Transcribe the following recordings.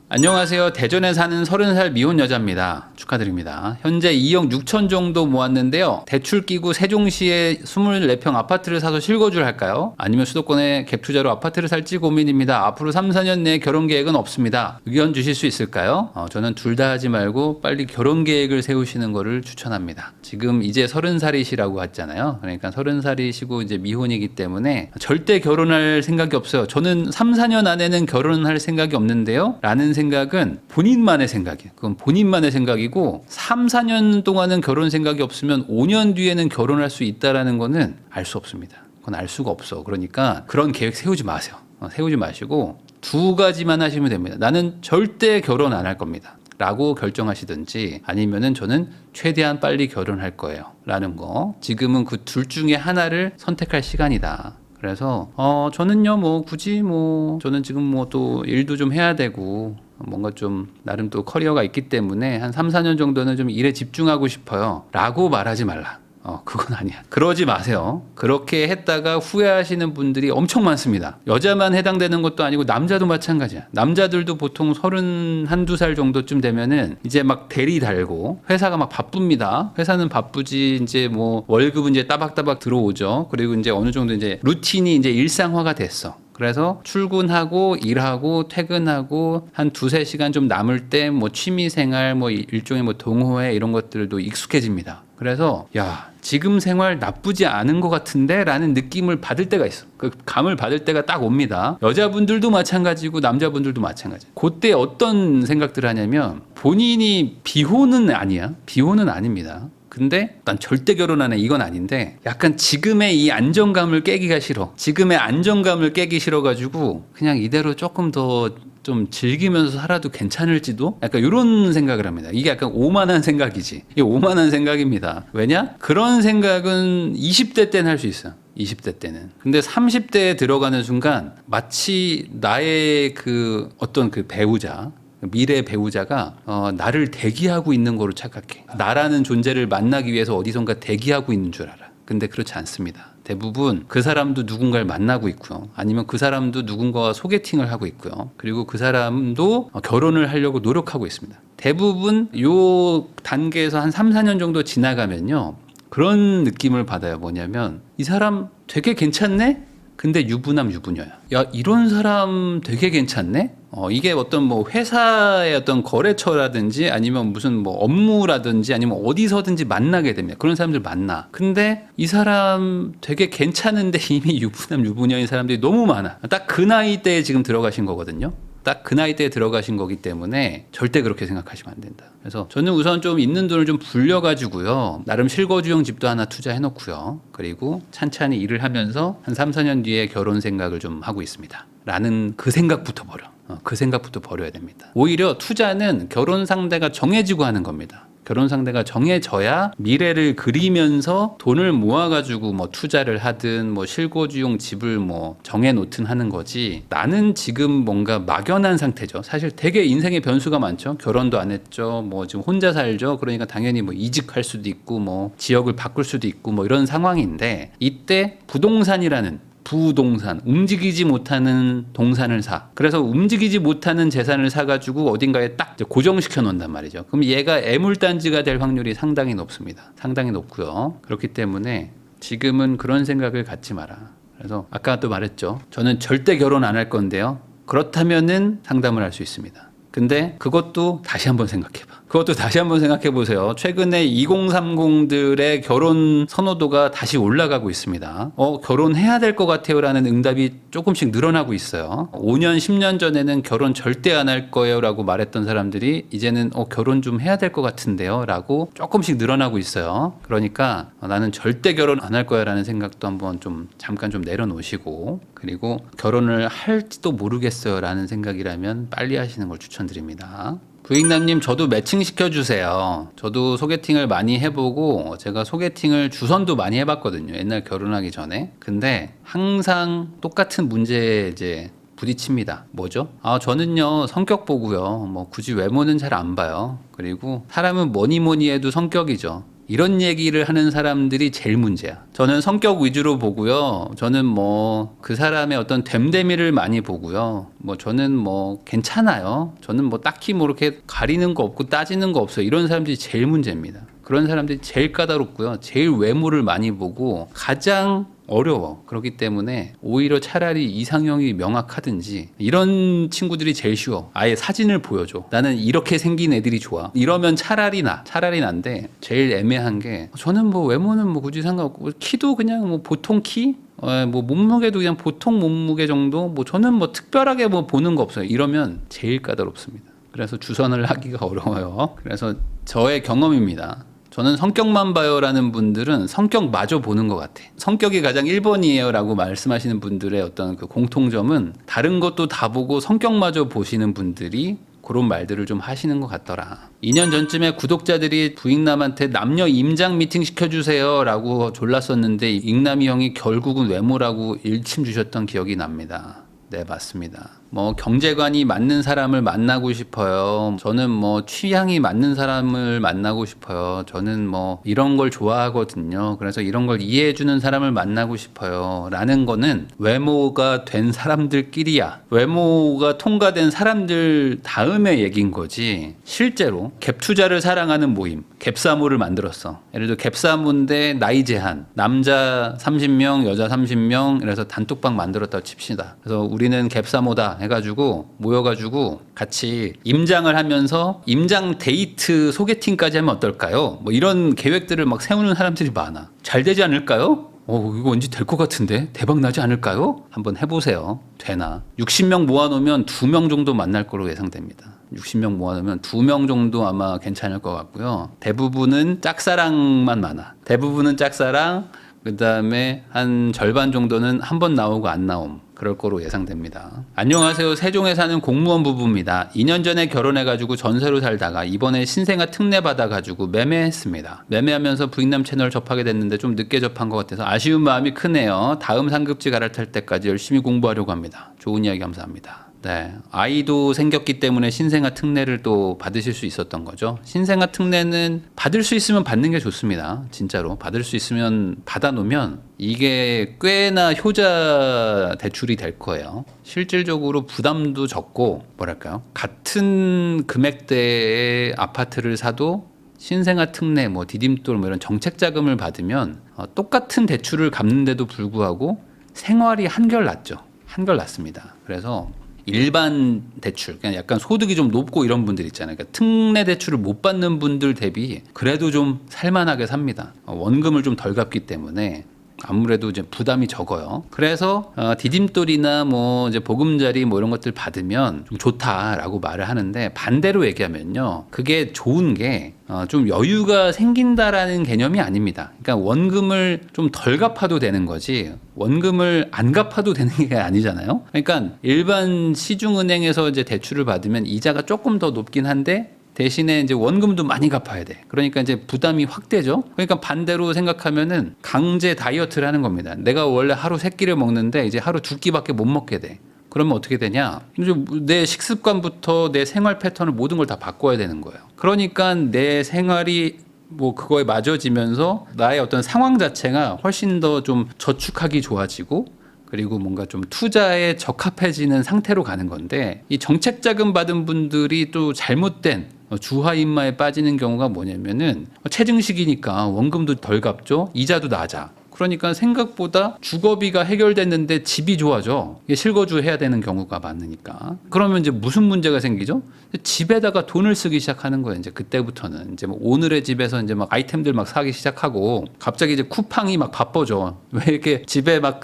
안녕하세요. 대전에 사는 30살 미혼 여자입니다. 축하드립니다. 현재 2억 6천 정도 모았는데요. 대출 끼고 세종시에 24평 아파트를 사서 실거주를 할까요? 아니면 수도권에 갭투자로 아파트를 살지 고민입니다. 앞으로 3, 4년 내에 결혼 계획은 없습니다. 의견 주실 수 있을까요? 저는 둘 다 하지 말고 빨리 결혼 계획을 세우시는 거를 추천합니다. 지금 이제 30살이시라고 했잖아요. 그러니까 30살이시고 이제 미혼이기 때문에 절대 결혼할 생각이 없어요. 저는 3, 4년 안에는 결혼할 생각이 없는데요. 라는 생각은 본인만의 생각이에요. 그건 본인만의 생각이고 3, 4년 동안은 결혼 생각이 없으면 5년 뒤에는 결혼할 수 있다라는 거는 알 수 없습니다. 그건 알 수가 없어. 그러니까 그런 계획 세우지 마세요. 세우지 마시고 두 가지만 하시면 됩니다. 나는 절대 결혼 안 할 겁니다. 라고 결정하시든지 아니면은 저는 최대한 빨리 결혼할 거예요. 라는 거. 지금은 그 둘 중에 하나를 선택할 시간이다. 그래서 저는요 뭐 굳이 뭐 저는 지금 뭐 또 일도 좀 해야 되고 뭔가 좀 나름 또 커리어가 있기 때문에 한 3, 4년 정도는 좀 일에 집중하고 싶어요 라고 말하지 말라. 그건 아니야. 그러지 마세요. 그렇게 했다가 후회하시는 분들이 엄청 많습니다. 여자만 해당되는 것도 아니고 남자도 마찬가지야. 남자들도 보통 31~2살 정도쯤 되면은 이제 막 대리 달고 회사가 막 바쁩니다. 회사는 바쁘지 이제 뭐 월급은 이제 따박따박 들어오죠. 그리고 이제 어느 정도 이제 루틴이 이제 일상화가 됐어. 그래서 출근하고 일하고 퇴근하고 한 2~3시간 좀 남을 때 뭐 취미생활 뭐 일종의 뭐 동호회 이런 것들도 익숙해집니다. 그래서 야 지금 생활 나쁘지 않은 것 같은데 라는 느낌을 받을 때가 있어. 그 감을 받을 때가 딱 옵니다. 여자분들도 마찬가지고 남자분들도 마찬가지. 그때 어떤 생각들을 하냐면 본인이 비혼은 아니야. 비혼은 아닙니다. 근데 난 절대 결혼 안 해. 이건 아닌데 약간 지금의 이 안정감을 깨기가 싫어. 지금의 안정감을 깨기 싫어가지고 그냥 이대로 조금 더 좀 즐기면서 살아도 괜찮을지도 약간 이런 생각을 합니다. 이게 약간 오만한 생각이지. 이게 오만한 생각입니다. 왜냐? 그런 생각은 20대 때는 할 수 있어. 20대 때는. 근데 30대에 들어가는 순간 마치 나의 그 어떤 그 배우자 미래 배우자가 나를 대기하고 있는 거로 착각해. 나라는 존재를 만나기 위해서 어디선가 대기하고 있는 줄 알아. 근데 그렇지 않습니다. 대부분 그 사람도 누군가를 만나고 있고요. 아니면 그 사람도 누군가와 소개팅을 하고 있고요. 그리고 그 사람도 결혼을 하려고 노력하고 있습니다. 대부분 요 단계에서 한 3, 4년 정도 지나가면요. 그런 느낌을 받아요. 뭐냐면 이 사람 되게 괜찮네? 근데 유부남 유부녀야. 야 이런 사람 되게 괜찮네. 이게 어떤 뭐 회사의 어떤 거래처라든지 아니면 무슨 뭐 업무라든지 아니면 어디서든지 만나게 됩니다. 그런 사람들 만나. 근데 이 사람 되게 괜찮은데 이미 유부남 유부녀인 사람들이 너무 많아. 딱 그 나이대에 지금 들어가신 거거든요. 딱 그 나이대에 들어가신 거기 때문에 절대 그렇게 생각하시면 안 된다. 그래서 저는 우선 좀 있는 돈을 좀 불려가지고요. 나름 실거주용 집도 하나 투자해놓고요. 그리고 찬찬히 일을 하면서 한 3, 4년 뒤에 결혼 생각을 좀 하고 있습니다. 라는 그 생각부터 버려. 그 생각부터 버려야 됩니다. 오히려 투자는 결혼 상대가 정해지고 하는 겁니다. 결혼 상대가 정해져야 미래를 그리면서 돈을 모아가지고 뭐 투자를 하든 뭐 실거주용 집을 뭐 정해놓든 하는 거지. 나는 지금 뭔가 막연한 상태죠. 사실 되게 인생의 변수가 많죠. 결혼도 안 했죠. 뭐 지금 혼자 살죠. 그러니까 당연히 뭐 이직할 수도 있고 뭐 지역을 바꿀 수도 있고 뭐 이런 상황인데 이때 부동산이라는 부동산, 움직이지 못하는 동산을 사. 그래서 움직이지 못하는 재산을 사가지고 어딘가에 딱 고정시켜 놓는단 말이죠. 그럼 얘가 애물단지가 될 확률이 상당히 높습니다. 상당히 높고요. 그렇기 때문에 지금은 그런 생각을 갖지 마라. 그래서 아까 또 말했죠. 저는 절대 결혼 안 할 건데요. 그렇다면은 상담을 할 수 있습니다. 근데 그것도 다시 한번 생각해봐. 그것도 다시 한번 생각해 보세요. 최근에 2030들의 결혼 선호도가 다시 올라가고 있습니다. 결혼해야 될 것 같아요 라는 응답이 조금씩 늘어나고 있어요. 5년, 10년 전에는 결혼 절대 안 할 거예요 라고 말했던 사람들이 이제는 결혼 좀 해야 될 것 같은데요 라고 조금씩 늘어나고 있어요. 그러니까 나는 절대 결혼 안 할 거야 라는 생각도 한번 좀 잠깐 좀 내려놓으시고 그리고 결혼을 할지도 모르겠어요 라는 생각이라면 빨리 하시는 걸 추천드립니다. 부익남님 저도 매칭 시켜주세요. 저도 소개팅을 많이 해보고 제가 소개팅을 주선도 많이 해봤거든요. 옛날 결혼하기 전에. 근데 항상 똑같은 문제에 이제 부딪힙니다. 뭐죠? 저는요 성격 보고요. 뭐 굳이 외모는 잘 안 봐요. 그리고 사람은 뭐니 뭐니 해도 성격이죠. 이런 얘기를 하는 사람들이 제일 문제야. 저는 성격 위주로 보고요. 저는 뭐 그 사람의 어떤 됨됨이를 많이 보고요. 뭐 저는 뭐 괜찮아요. 저는 뭐 딱히 뭐 이렇게 가리는 거 없고 따지는 거 없어요. 이런 사람들이 제일 문제입니다. 그런 사람들이 제일 까다롭고요. 제일 외모를 많이 보고 가장 어려워. 그렇기 때문에 오히려 차라리 이상형이 명확하든지 이런 친구들이 제일 쉬워. 아예 사진을 보여줘. 나는 이렇게 생긴 애들이 좋아. 이러면 차라리 난데 제일 애매한 게 저는 뭐 외모는 뭐 굳이 상관없고 키도 그냥 뭐 보통 키? 뭐 몸무게도 그냥 보통 몸무게 정도? 뭐 저는 뭐 특별하게 뭐 보는 거 없어요. 이러면 제일 까다롭습니다. 그래서 주선을 하기가 어려워요. 그래서 저의 경험입니다. 저는 성격만 봐요라는 분들은 성격마저 보는 것 같아. 성격이 가장 1번이에요 라고 말씀하시는 분들의 어떤 그 공통점은 다른 것도 다 보고 성격마저 보시는 분들이 그런 말들을 좀 하시는 것 같더라. 2년 전쯤에 구독자들이 부익남한테 남녀 임장 미팅 시켜주세요 라고 졸랐었는데 익남이 형이 결국은 외모라고 일침 주셨던 기억이 납니다. 네, 맞습니다. 뭐 경제관이 맞는 사람을 만나고 싶어요. 저는 뭐 취향이 맞는 사람을 만나고 싶어요. 저는 뭐 이런 걸 좋아하거든요. 그래서 이런 걸 이해해주는 사람을 만나고 싶어요. 라는 거는 외모가 된 사람들끼리야. 외모가 통과된 사람들 다음에 얘기인 거지. 실제로 갭 투자를 사랑하는 모임, 갭사모를 만들었어. 예를 들어 갭사모인데 나이 제한, 남자 30명, 여자 30명, 그래서 단톡방 만들었다고 칩시다. 그래서 우리는 갭사모다 해가지고 모여가지고 같이 임장을 하면서 임장 데이트 소개팅까지 하면 어떨까요? 뭐 이런 계획들을 막 세우는 사람들이 많아. 잘 되지 않을까요? 이거 왠지 될 것 같은데? 대박 나지 않을까요? 한번 해보세요. 되나? 60명 모아놓으면 2명 정도 만날 거로 예상됩니다. 60명 모아놓으면 2명 정도 아마 괜찮을 것 같고요. 대부분은 짝사랑만 많아. 대부분은 짝사랑, 그 다음에 한 절반 정도는 한 번 나오고 안 나옴. 그럴 거로 예상됩니다. 안녕하세요. 세종에 사는 공무원 부부입니다. 2년 전에 결혼해가지고 전세로 살다가 이번에 신생아 특례 받아가지고 매매했습니다. 매매하면서 부익남 채널 접하게 됐는데 좀 늦게 접한 것 같아서 아쉬운 마음이 크네요. 다음 상급지 갈아탈 때까지 열심히 공부하려고 합니다. 좋은 이야기 감사합니다. 네, 아이도 생겼기 때문에 신생아 특례를 또 받으실 수 있었던 거죠. 신생아 특례는 받을 수 있으면 받는 게 좋습니다. 진짜로 받을 수 있으면 받아놓으면 이게 꽤나 효자 대출이 될 거예요. 실질적으로 부담도 적고 뭐랄까요? 같은 금액대의 아파트를 사도 신생아 특례, 뭐 디딤돌 뭐 이런 정책 자금을 받으면 똑같은 대출을 갚는데도 불구하고 생활이 한결 낫죠. 한결 낫습니다. 그래서 일반 대출, 그냥 약간 소득이 좀 높고 이런 분들 있잖아요. 그러니까 특례 대출을 못 받는 분들 대비 그래도 좀 살만하게 삽니다. 원금을 좀 덜 갚기 때문에 아무래도 이제 부담이 적어요. 그래서 디딤돌이나 뭐 이제 보금자리 뭐 이런 것들 받으면 좀 좋다라고 말을 하는데 반대로 얘기하면요, 그게 좋은 게 좀 여유가 생긴다라는 개념이 아닙니다. 그러니까 원금을 좀 덜 갚아도 되는 거지 원금을 안 갚아도 되는 게 아니잖아요. 그러니까 일반 시중은행에서 이제 대출을 받으면 이자가 조금 더 높긴 한데 대신에 이제 원금도 많이 갚아야 돼. 그러니까 이제 부담이 확 되죠. 그러니까 반대로 생각하면은 강제 다이어트를 하는 겁니다. 내가 원래 하루 3끼를 먹는데 이제 하루 2끼밖에 못 먹게 돼. 그러면 어떻게 되냐? 이제 내 식습관부터 내 생활 패턴을 모든 걸 다 바꿔야 되는 거예요. 그러니까 내 생활이 뭐 그거에 맞아지면서 나의 어떤 상황 자체가 훨씬 더 좀 저축하기 좋아지고 그리고 뭔가 좀 투자에 적합해지는 상태로 가는 건데 이 정책 자금 받은 분들이 또 잘못된 주화인마에 빠지는 경우가 뭐냐면은 체증식이니까 원금도 덜 갚죠. 이자도 낮아. 그러니까 생각보다 주거비가 해결됐는데 집이 좋아져. 이게 실거주 해야 되는 경우가 많으니까. 그러면 이제 무슨 문제가 생기죠? 집에다가 돈을 쓰기 시작하는 거예요. 이제 그때부터는 이제 뭐 오늘의 집에서 이제 막 아이템들 막 사기 시작하고 갑자기 이제 쿠팡이 막 바빠져. 왜 이렇게 집에 막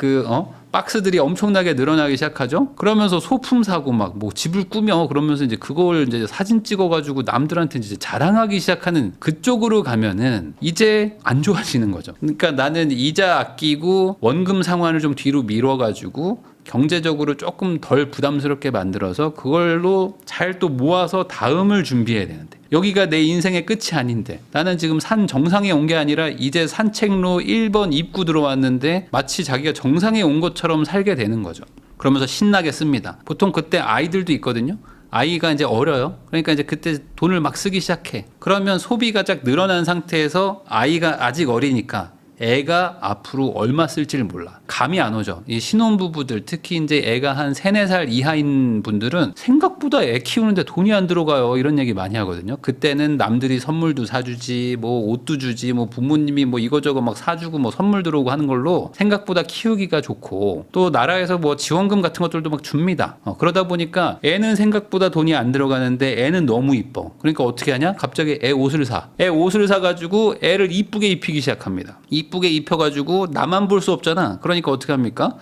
박스들이 엄청나게 늘어나기 시작하죠. 그러면서 소품 사고 막 뭐 집을 꾸며 그러면서 이제 그걸 이제 사진 찍어가지고 남들한테 이제 자랑하기 시작하는 그쪽으로 가면은 이제 안 좋아지는 거죠. 그러니까 나는 이자 아끼고 원금 상환을 좀 뒤로 미뤄가지고 경제적으로 조금 덜 부담스럽게 만들어서 그걸로 잘 또 모아서 다음을 준비해야 되는데 여기가 내 인생의 끝이 아닌데 나는 지금 산 정상에 온 게 아니라 이제 산책로 1번 입구 들어왔는데 마치 자기가 정상에 온 것처럼 살게 되는 거죠. 그러면서 신나게 씁니다. 보통 그때 아이들도 있거든요. 아이가 이제 어려요. 그러니까 이제 그때 돈을 막 쓰기 시작해. 그러면 소비가 쫙 늘어난 상태에서 아이가 아직 어리니까 애가 앞으로 얼마 쓸지를 몰라. 감이 안 오죠. 이 신혼부부들, 특히 이제 애가 한 3, 4살 이하인 분들은 생각보다 애 키우는데 돈이 안 들어가요. 이런 얘기 많이 하거든요. 그때는 남들이 선물도 사주지, 뭐 옷도 주지, 뭐 부모님이 뭐 이거저거 막 사주고 뭐 선물 들어오고 하는 걸로 생각보다 키우기가 좋고, 또 나라에서 뭐 지원금 같은 것들도 막 줍니다. 그러다 보니까 애는 생각보다 돈이 안 들어가는데 애는 너무 이뻐. 그러니까 어떻게 하냐? 갑자기 애 옷을 사. 애 옷을 사가지고 애를 이쁘게 입히기 시작합니다. 이쁘게 입혀가지고 나만 볼 수 없잖아. 그러니까 어떻게 합니까?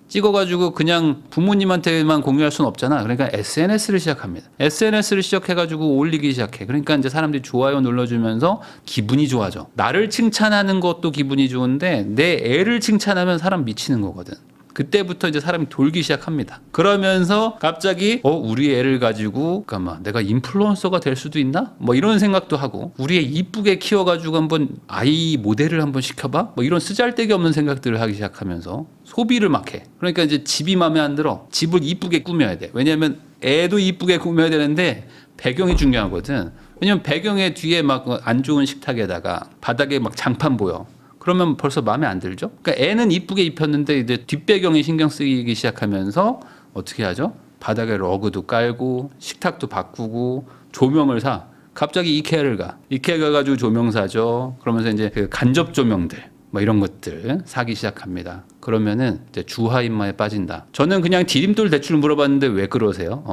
찍어가지고 그냥 부모님한테만 공유할 수는 없잖아. 그러니까 SNS를 시작합니다. SNS를 시작해가지고 올리기 시작해. 그러니까 이제 사람들이 좋아요 눌러주면서 기분이 좋아져. 나를 칭찬하는 것도 기분이 좋은데 내 애를 칭찬하면 사람 미치는 거거든. 그때부터 이제 사람이 돌기 시작합니다. 그러면서 갑자기 우리 애를 가지고 잠깐만 내가 인플루언서가 될 수도 있나? 뭐 이런 생각도 하고, 우리 애 이쁘게 키워가지고 한번 아이 모델을 한번 시켜봐? 뭐 이런 쓰잘데기 없는 생각들을 하기 시작하면서 소비를 막 해. 그러니까 이제 집이 마음에 안 들어. 집을 이쁘게 꾸며야 돼. 왜냐하면 애도 이쁘게 꾸며야 되는데 배경이 중요하거든. 왜냐면 배경에 뒤에 막 안 좋은 식탁에다가 바닥에 막 장판 보여. 그러면 벌써 마음에 안 들죠? 그러니까 애는 이쁘게 입혔는데 이제 뒷배경이 신경 쓰이기 시작하면서 어떻게 하죠? 바닥에 러그도 깔고 식탁도 바꾸고 조명을 사. 갑자기 이케아를 가. 이케아 가가지고 조명 사죠. 그러면서 이제 그 간접 조명들 뭐 이런 것들 사기 시작합니다. 그러면은 이제 주하인마에 빠진다. 저는 그냥 디딤돌 대출 물어봤는데 왜 그러세요?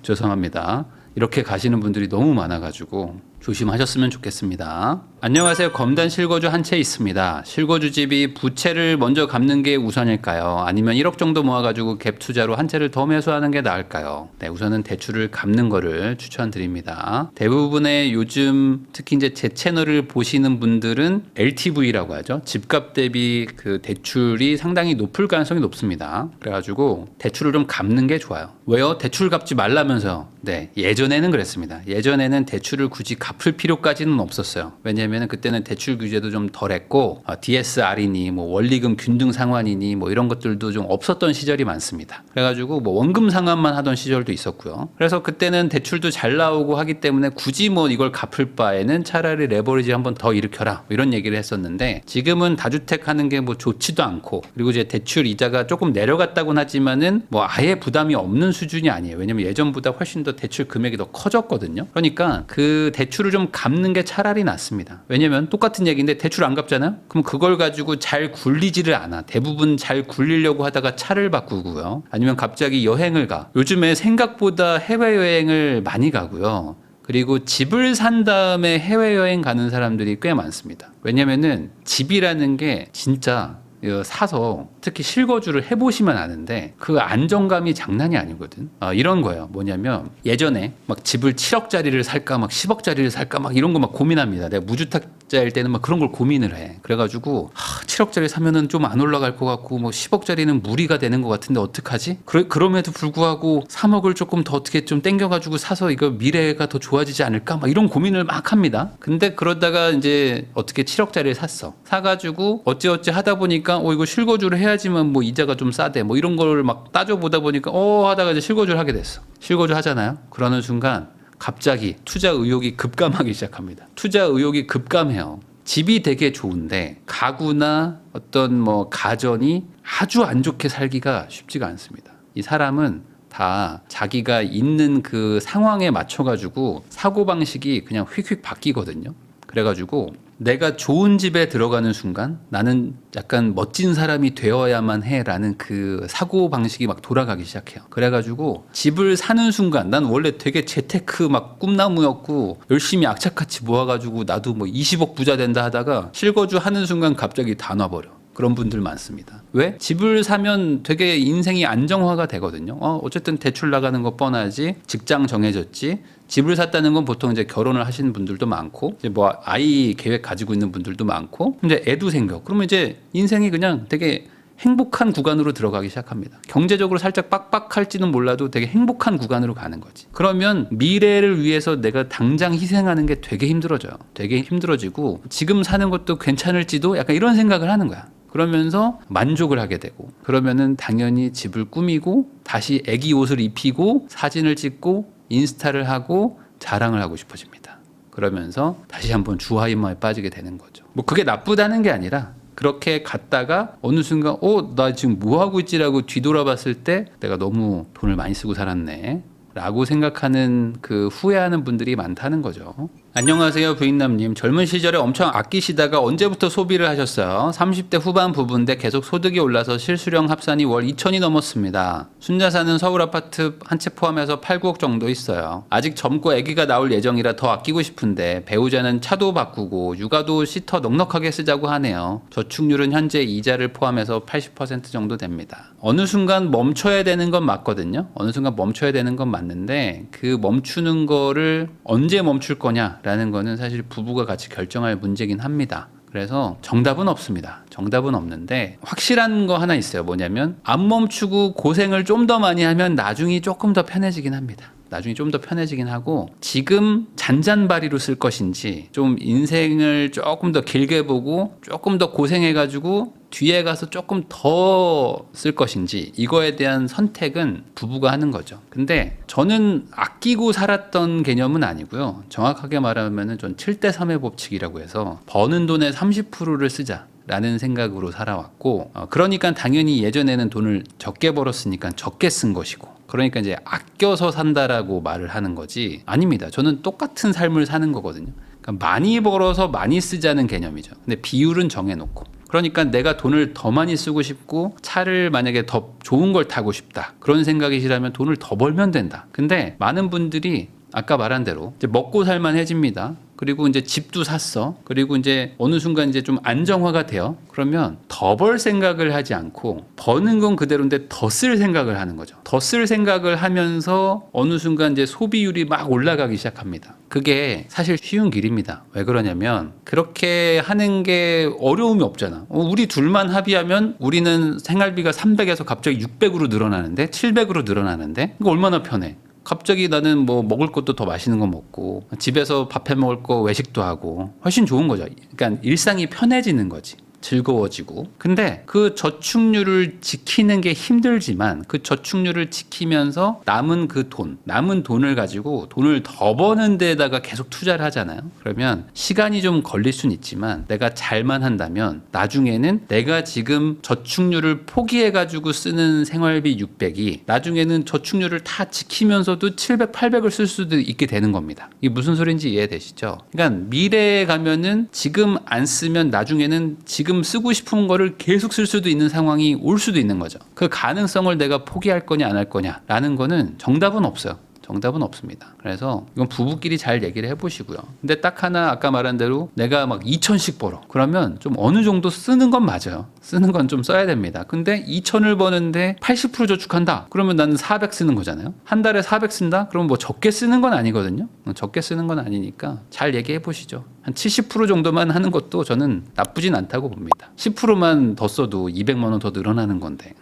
죄송합니다. 이렇게 가시는 분들이 너무 많아가지고 조심하셨으면 좋겠습니다. 안녕하세요. 검단 실거주 한 채 있습니다. 실거주집이 부채를 먼저 갚는 게 우선일까요? 아니면 1억 정도 모아가지고 갭 투자로 한 채를 더 매수하는 게 나을까요? 네, 우선은 대출을 갚는 거를 추천드립니다. 대부분의 요즘 특히 이제 제 채널을 보시는 분들은 LTV라고 하죠. 집값 대비 그 대출이 상당히 높을 가능성이 높습니다. 그래가지고 대출을 좀 갚는 게 좋아요. 왜요? 대출 갚지 말라면서요. 네, 예전에는 그랬습니다. 예전에는 대출을 굳이 갚을 필요까지는 없었어요. 왜냐하면 그때는 대출 규제도 좀 덜했고 DSR이니 뭐 원리금 균등 상환이니 뭐 이런 것들도 좀 없었던 시절이 많습니다. 그래가지고 뭐 원금 상환만 하던 시절도 있었고요. 그래서 그때는 대출도 잘 나오고 하기 때문에 굳이 뭐 이걸 갚을 바에는 차라리 레버리지 한번 더 일으켜라 뭐 이런 얘기를 했었는데, 지금은 다주택 하는 게 뭐 좋지도 않고, 그리고 이제 대출 이자가 조금 내려갔다고는 하지만은 뭐 아예 부담이 없는 수준이 아니에요. 왜냐면 예전보다 훨씬 더 대출 금액이 더 커졌거든요. 그러니까 그 대출을 좀 갚는 게 차라리 낫습니다. 왜냐면 똑같은 얘기인데 대출 안 갚잖아요? 그럼 그걸 가지고 잘 굴리지를 않아. 대부분 잘 굴리려고 하다가 차를 바꾸고요. 아니면 갑자기 여행을 가. 요즘에 생각보다 해외여행을 많이 가고요. 그리고 집을 산 다음에 해외여행 가는 사람들이 꽤 많습니다. 왜냐면은 집이라는 게 진짜 사서 특히 실거주를 해보시면 아는데 그 안정감이 장난이 아니거든. 이런 거예요. 뭐냐면 예전에 막 집을 7억짜리를 살까 막 10억짜리를 살까 막 이런 거 막 고민합니다. 내가 무주택자일 때는 막 그런 걸 고민을 해. 그래가지고 7억짜리 사면은 좀 안 올라갈 것 같고 뭐 10억짜리는 무리가 되는 것 같은데 어떡하지? 그럼에도 불구하고 3억을 조금 더 어떻게 좀 땡겨가지고 사서 이거 미래가 더 좋아지지 않을까? 막 이런 고민을 막 합니다. 근데 그러다가 이제 어떻게 7억짜리를 샀어. 사가지고 어찌어찌 하다 보니까 이거 실거주를 해야지만 뭐 이자가 좀 싸대 뭐 이런 걸 막 따져보다 보니까 하다가 이제 실거주를 하게 됐어. 실거주 하잖아요. 그러는 순간 갑자기 투자 의욕이 급감하기 시작합니다. 투자 의욕이 급감해요. 집이 되게 좋은데 가구나 어떤 뭐 가전이 아주 안 좋게 살기가 쉽지가 않습니다. 이 사람은 다 자기가 있는 그 상황에 맞춰가지고 사고방식이 그냥 휙휙 바뀌거든요. 그래가지고 내가 좋은 집에 들어가는 순간 나는 약간 멋진 사람이 되어야만 해라는 그 사고방식이 막 돌아가기 시작해요. 그래가지고 집을 사는 순간 난 원래 되게 재테크 막 꿈나무였고 열심히 악착같이 모아가지고 나도 뭐 20억 부자 된다 하다가 실거주 하는 순간 갑자기 다 놔버려. 그런 분들 많습니다. 왜? 집을 사면 되게 인생이 안정화가 되거든요. 어쨌든 대출 나가는 거 뻔하지, 직장 정해졌지, 집을 샀다는 건 보통 이제 결혼을 하시는 분들도 많고, 이제 뭐 아이 계획 가지고 있는 분들도 많고, 이제 애도 생겨. 그러면 이제 인생이 그냥 되게 행복한 구간으로 들어가기 시작합니다. 경제적으로 살짝 빡빡할지는 몰라도 되게 행복한 구간으로 가는 거지. 그러면 미래를 위해서 내가 당장 희생하는 게 되게 힘들어져요. 되게 힘들어지고 지금 사는 것도 괜찮을지도 약간 이런 생각을 하는 거야. 그러면서 만족을 하게 되고, 그러면은 당연히 집을 꾸미고 다시 애기 옷을 입히고 사진을 찍고 인스타를 하고 자랑을 하고 싶어집니다. 그러면서 다시 한번 주하이머에 빠지게 되는 거죠. 뭐 그게 나쁘다는 게 아니라, 그렇게 갔다가 어느 순간 나 지금 뭐 하고 있지라고 뒤돌아봤을 때 내가 너무 돈을 많이 쓰고 살았네 라고 생각하는, 그 후회하는 분들이 많다는 거죠. 안녕하세요, 부인남님. 젊은 시절에 엄청 아끼시다가 언제부터 소비를 하셨어요? 30대 후반 부부인데 계속 소득이 올라서 실수령 합산이 월 2천이 넘었습니다. 순자 사는 서울 아파트 한 채 포함해서 8, 9억 정도 있어요. 아직 젊고 아기가 나올 예정이라 더 아끼고 싶은데 배우자는 차도 바꾸고 육아도 시터 넉넉하게 쓰자고 하네요. 저축률은 현재 이자를 포함해서 80% 정도 됩니다. 어느 순간 멈춰야 되는 건 맞거든요. 어느 순간 멈춰야 되는 건 맞는데, 그 멈추는 거를 언제 멈출 거냐 라는 거는 사실 부부가 같이 결정할 문제긴 합니다. 그래서 정답은 없습니다. 정답은 없는데 확실한 거 하나 있어요. 뭐냐면 안 멈추고 고생을 좀 더 많이 하면 나중이 조금 더 편해지긴 합니다. 나중에 좀 더 편해지긴 하고, 지금 잔잔바리로 쓸 것인지 좀 인생을 조금 더 길게 보고 조금 더 고생해가지고 뒤에 가서 조금 더 쓸 것인지, 이거에 대한 선택은 부부가 하는 거죠. 근데 저는 아끼고 살았던 개념은 아니고요. 정확하게 말하면 전 7대3의 법칙이라고 해서 버는 돈의 30%를 쓰자 라는 생각으로 살아왔고, 그러니까 당연히 예전에는 돈을 적게 벌었으니까 적게 쓴 것이고, 그러니까 이제 아껴서 산다라고 말을 하는 거지, 아닙니다. 저는 똑같은 삶을 사는 거거든요. 그러니까 많이 벌어서 많이 쓰자는 개념이죠. 근데 비율은 정해놓고, 그러니까 내가 돈을 더 많이 쓰고 싶고 차를 만약에 더 좋은 걸 타고 싶다, 그런 생각이시라면 돈을 더 벌면 된다. 근데 많은 분들이 아까 말한 대로 이제 먹고 살만해집니다. 그리고 이제 집도 샀어. 그리고 이제 어느 순간 이제 좀 안정화가 돼요. 그러면 더 벌 생각을 하지 않고, 버는 건 그대로인데 더 쓸 생각을 하는 거죠. 더 쓸 생각을 하면서 어느 순간 이제 소비율이 막 올라가기 시작합니다. 그게 사실 쉬운 길입니다. 왜 그러냐면 그렇게 하는 게 어려움이 없잖아. 우리 둘만 합의하면 우리는 생활비가 300에서 갑자기 600으로 늘어나는데, 700으로 늘어나는데, 이거 얼마나 편해. 갑자기 나는 뭐 먹을 것도 더 맛있는 거 먹고, 집에서 밥 해 먹을 거 외식도 하고, 훨씬 좋은 거죠. 그러니까 일상이 편해지는 거지. 즐거워지고. 근데 그 저축률을 지키는 게 힘들지만, 그 저축률을 지키면서 남은 그 돈, 남은 돈을 가지고 돈을 더 버는 데다가 계속 투자를 하잖아요. 그러면 시간이 좀 걸릴 수는 있지만 내가 잘만 한다면 나중에는 내가 지금 저축률을 포기해가지고 쓰는 생활비 600이 나중에는 저축률을 다 지키면서도 700, 800을 쓸 수도 있게 되는 겁니다. 이게 무슨 소리인지 이해되시죠? 그러니까 미래에 가면은 지금 안 쓰면 나중에는 지금 쓰고 싶은 거를 계속 쓸 수도 있는 상황이 올 수도 있는 거죠. 그 가능성을 내가 포기할 거냐 안 할 거냐라는 거는 정답은 없어요. 정답은 없습니다. 그래서 이건 부부끼리 잘 얘기를 해보시고요. 근데 딱 하나, 아까 말한 대로 내가 막 2천씩 벌어. 그러면 좀 어느 정도 쓰는 건 맞아요. 쓰는 건 좀 써야 됩니다. 근데 2천을 버는데 80% 저축한다. 그러면 나는 400 쓰는 거잖아요. 한 달에 400 쓴다? 그러면 뭐 적게 쓰는 건 아니거든요. 적게 쓰는 건 아니니까 잘 얘기해 보시죠. 한 70% 정도만 하는 것도 저는 나쁘진 않다고 봅니다. 10%만 더 써도 200만 원 더 늘어나는 건데.